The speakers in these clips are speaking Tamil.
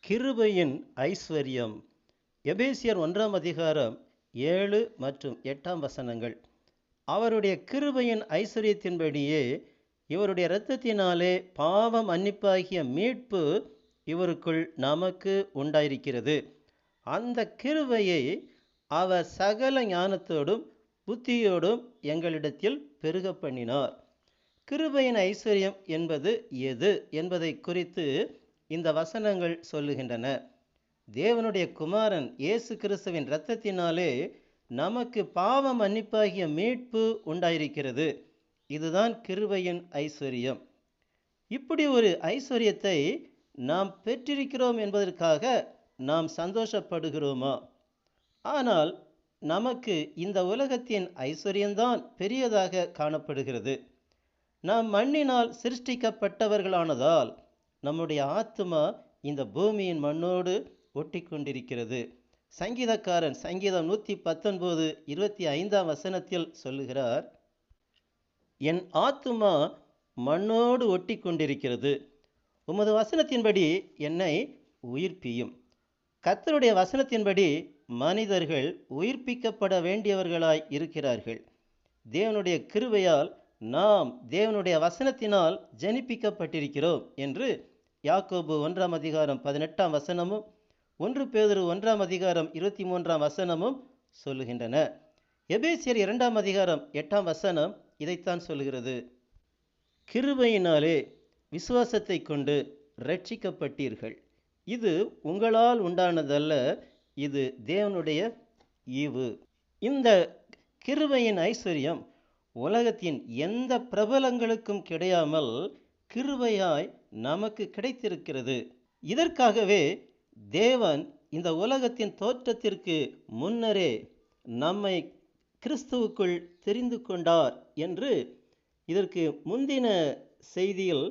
கிருபையின் ஐஸ்வர்யம். எபேசியர் 1 அதிகாரம் 7 மற்றும் 8 வசனங்கள். அவருடைய கிருபையின் ஐஸ்வர்யத்தின்படியே இவருடைய இரத்தத்தினாலே பாவ மன்னிப்பாகிய மீட்பு இவருக்குள் நமக்கு உண்டாயிருக்கிறது. அந்த கிருபையை அவர் சகல ஞானத்தோடும் புத்தியோடும் எங்களிடத்தில் பெருக பண்ணினார். கிருபையின் ஐஸ்வர்யம் என்பது எது என்பதை குறித்து இந்த வசனங்கள் சொல்லுகின்றன. தேவனுடைய குமாரன் இயேசு கிறிஸ்துவின் இரத்தத்தினாலே நமக்கு பாவ மன்னிப்பாகிய மீட்பு உண்டாயிருக்கிறது. இதுதான் கிருபையின் ஐஸ்வர்யம். இப்படி ஒரு ஐஸ்வர்யத்தை நாம் பெற்றிருக்கிறோம் என்பதற்காக நாம் சந்தோஷப்படுகிறோமா? ஆனால் நமக்கு இந்த உலகத்தின் ஐஸ்வர்யம்தான் பெரியதாக காணப்படுகிறது. நாம் மண்ணினால் சிருஷ்டிக்கப்பட்டவர்களானதால் நம்முடைய ஆத்துமா இந்த பூமியின் மண்ணோடு ஒட்டி கொண்டிருக்கிறது. சங்கீதக்காரன் சங்கீதம் 119 25 வசனத்தில் சொல்லுகிறார், என் ஆத்துமா மண்ணோடு ஒட்டி கொண்டிருக்கிறது, உமது வசனத்தின்படி என்னை உயிர்ப்பியும். கர்த்தருடைய வசனத்தின்படி மனிதர்கள் உயிர்ப்பிக்கப்பட வேண்டியவர்களாய் இருக்கிறார்கள். தேவனுடைய கிருபையால் நாம் தேவனுடைய வசனத்தினால் ஜனிப்பிக்கப்பட்டிருக்கிறோம் என்று யாக்கோபு 1 அதிகாரம் 18 வசனமும் 1 பேதுரு 1 அதிகாரம் 23 வசனமும் சொல்லுகின்றன. எபேசியர் 2 அதிகாரம் 8 வசனம் இதைத்தான் சொல்லுகிறது. கிருபையினாலே விசுவாசத்தை கொண்டு ரட்சிக்கப்பட்டீர்கள், இது உங்களால் உண்டானதல்ல, இது தேவனுடைய ஈவு. இந்த கிருபையின் ஐஸ்வர்யம் உலகத்தின் எந்த பிரபலங்களுக்கும் கிடையாமல் கிருபையாய் நமக்கு கிடைத்திருக்கிறது. இதற்காகவே தேவன் இந்த உலகத்தின் தோற்றத்திற்கு முன்னரே நம்மை கிறிஸ்துவுக்குள் தெரிந்து கொண்டார் என்று இதற்கு முந்தின செய்தியில்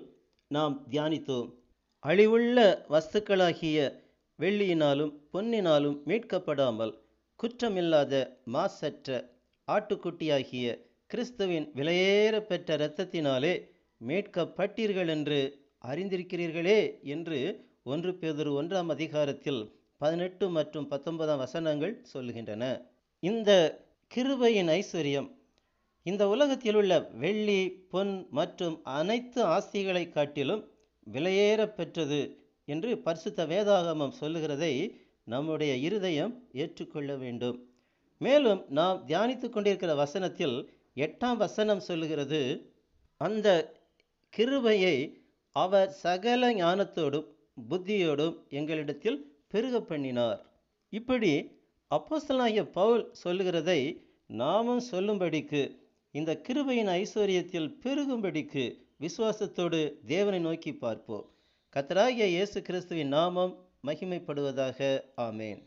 நாம் தியானித்தோம். அழிவுள்ள வஸ்துக்களாகிய வெள்ளியினாலும் பொன்னினாலும் மீட்கப்படாமல் குற்றமில்லாத மாசற்ற ஆட்டுக்குட்டியாகிய கிறிஸ்துவின் விலையேற பெற்ற இரத்தத்தினாலே மீட்கப்பட்டீர்கள் என்று அறிந்திருக்கிறீர்களே என்று 1 பேதுரு 1 அதிகாரத்தில் 18 மற்றும் 19 வசனங்கள் சொல்லுகின்றன. இந்த கிருபையின் ஐஸ்வர்யம் இந்த உலகத்தில் உள்ள வெள்ளி, பொன் மற்றும் அனைத்து ஆஸ்திகளை காட்டிலும் விலையேற பெற்றது என்று பரிசுத்த வேதாகமம் சொல்லுகிறதை நம்முடைய இருதயம் ஏற்றுக்கொள்ள வேண்டும். மேலும் நாம் தியானித்து கொண்டிருக்கிற வசனத்தில் 8 வசனம் சொல்லுகிறது, அந்த கிருபையை அவர் சகல ஞானத்தோடும் புத்தியோடும் எங்களிடத்தில் பெருக பண்ணினார். இப்படி அப்போஸ்தலனாகிய பவுல் சொல்லுகிறதை நாமும் சொல்லும்படிக்கு, இந்த கிருபையின் ஐஸ்வர்யத்தில் பெருகும்படிக்கு விசுவாசத்தோடு தேவனை நோக்கி பார்ப்போம். கர்த்தராகிய இயேசு கிறிஸ்துவின் நாமம் மகிமைப்படுவதாக. ஆமேன்.